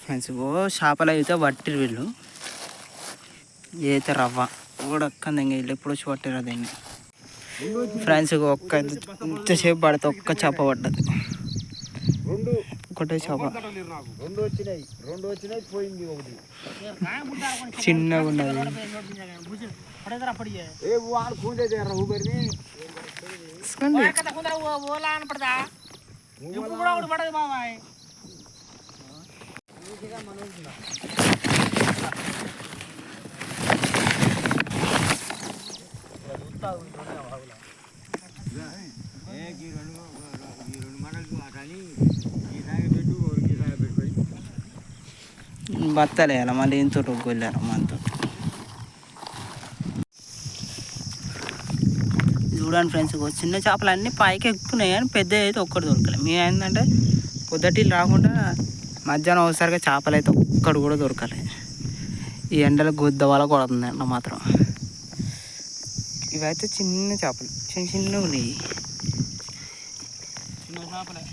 Friends చేపలు అయితే పట్టిరు వీళ్ళు. అయితే రవ్వ ఊడక్కంది వీళ్ళు ఎప్పుడు వచ్చి పట్టిరు దీన్ని. ఫ్రెండ్స్ ఇంతసేపు పడితే ఒక్క చేప పడ్డది, ఒకటే చేప చిన్నగా ఉన్నది. బత్తలే అలా మళ్ళీ ఇంతో వెళ్ళారు మనతో. చూడండి ఫ్రెండ్స్, చిన్న చేపలు అన్నీ పైకి ఎక్కుతున్నాయి కానీ పెద్ద అయితే ఒక్కటి దొరకలేదు. మేము ఏంటంటే పొద్దుటి రాకుండా మధ్యాహ్నం ఒకసారిగా చేపలు అయితే ఒక్కడు కూడా దొరకలేదు. ఈ ఎండలో గుద్ద వల్ల కొడుతుంది ఎండ మాత్రం. ఇవైతే చిన్న చేపలు, చిన్న చిన్నగా ఉన్నాయి, చిన్న చేపలే.